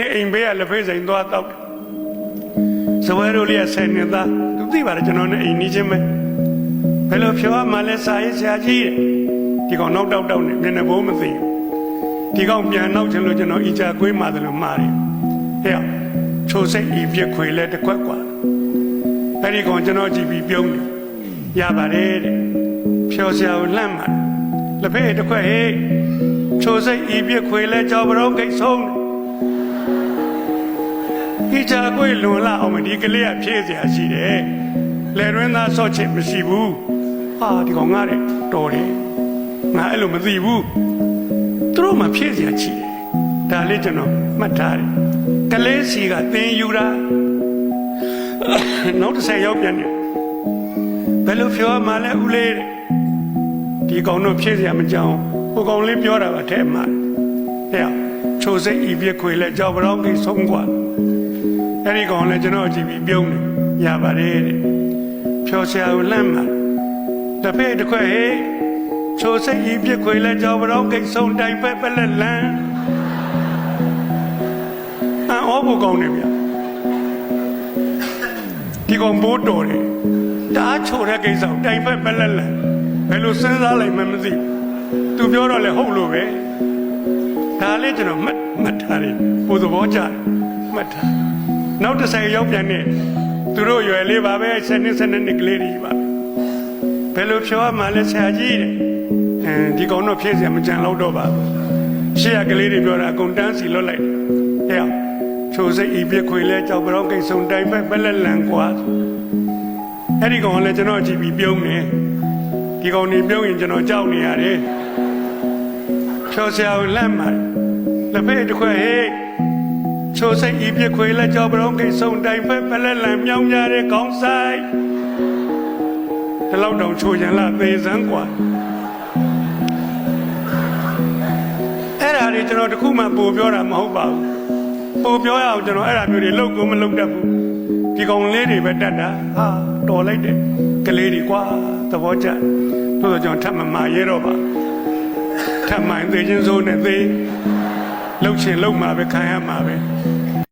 အိမ်ဘေးကလက်ဖေးစိန်သွားတော့စဝဲတို့လေးကဆယ်နှစ်သားသူသိပါတယ်ကျွန်တော်နဲ့အိမ်နီးချင်းပဲဘယ်လိုဖြောမှလဲစာရေးဆရာကြီးဒီကောင်နောက်တောက်နဲ့မျက်နှာဘိုးမသိဒီကောင်ပြန်နောက်ချင်လို့ကျွန်တော်အီချာကွေးမှတယ်လို့မှားတယ်ဟဲ့ချိုးစိတ်ဤပြက်ခွေလဲတစ်ခွက်กว่าအဲ့ဒီကောင်ကျွန်တော်ကြည့်ပြီးပြုံးတယ်ရပါတယ်တဲ့ဖြောဆရာကိုလှမ်းမှာလက်ဖေးတစ်ခွက်ဟေးချိုးစိတ်ဤပြက်ခွေလဲကြောက်ဘရောဂိတ်ဆုံးဒီချာကွေးလွန်လာအောင်ဒီကလေးကဖြည့်เสียရှိတယ်လေရင်းသားဆော့ချစ်မရှိဘူးဟာဒီကောင်ငါတဲ့တော်တယ်ငါအဲ့လိုမသိဘူးသူတို့မှဖြည့်เสียရှိတယ်ဒါလေးကျွန်တော်မှတ်ထားတယ်ကလေးစီကသင်ယူတာနောက်တစ်ဆက်ရောက်ပြန်တယ်ဘယ်လိုပြောမှလဲဦးလေးဒီကောင်တော့ဖြည့်เสียမကြောင်းဟိုကောင်လေးပြောတာပါထဲမှာဟဲ့ချိုးစိတ်ဤပြခွေလဲကြောက်ဘရောင်းကြီးဆုံးกว่าအဲ့ဒီကောင်လည်းကျွန်တော်ကြည့်ပြီးပြုံးတယ်ရပါတယ်တဲ့ဖြောဆရာကိုလှမ်းမှာတပည့်တစ်ခွက်ဟေးချိုစိတ်ကြီးပြခွေလဲကြောက်ဘရောင်းကိတ်ဆုံးတိုင်ပဲပလက်လန်းအော်ဘုကောင်နေဗျဒီကောင်ဘိုးတော်တယ်တားချိုတဲ့ကိစ္စကိုတိုင်ပဲပလက်လန်းဘယ်လိုစဉ်းစားလိုက်မှမသိသူပြောတော့လေဟုတ်လို့ပဲဒါလေးကျွန်တော်မှတ်ထားတယ်ဘုသဘောကျတယ်မှတ်ထားနောက်တစ်ဆိုင်ရောက်ပြန်နေသူတို့ရွယ်လေးပါပဲ7နှစ်ကလေးတွေပါဘယ်လိုဖြောမှလဲဆရာကြီးတဲ့ဒီကောင်တော့ဖြည့်စရာမကြံတော့တော့ပါရှေ့ကကလေးတွေပြောတာအကုန်တန်းစီလွတ်လိုက်ဟဲ့ချိုးစိတ်ဤပြခွေလဲကြောက်ဘရောင်းကိတ်ဆုံတိုင်းပဲပလက်လန်ကွာအဲ့ဒီကောင်လည်းကျွန်တော်ကြည့်ပြီးပြုံးနေဒီကောင်နေပြုံးရင်ကျွန်တော်ကြောက်နေရတယ်ဖြောဆရာကိုလန့်မှာလက်ဖေးတစ်ခွက်ဟေးချိုးစိတ်ဤပြခွေလဲကြောက်ဘရောင်းကိတ်ဆုံတိုင်းပဲပလက်လန်မြောင်းကြတဲ့ခေါင်းဆိုင်ဒီလောက်တောင်ချိုးရင်လားသေစမ်းကွာအဲ့ဒါတွေကျွန်တော်တခုမှပို့ပြောတာမဟုတ်ပါဘူးပို့ပြောရအောင်ကျွန်တော်အဲ့ဒါမျိုးတွေလုပ်ကိုမလုပ်တတ်ဘူးဒီကောင်လေးတွေပဲတတ်တာဟာတော်လိုက်တယ်ကလေးတွေကွာသဘောကျတို့တော့ကျွန်တော်ထပ်မမာရဲတော့ပါထပ်မှန်သေးချင်းစိုးနဲ့သေးလှုပ်ချင်လှုပ်မှာပဲခံရမှာပဲ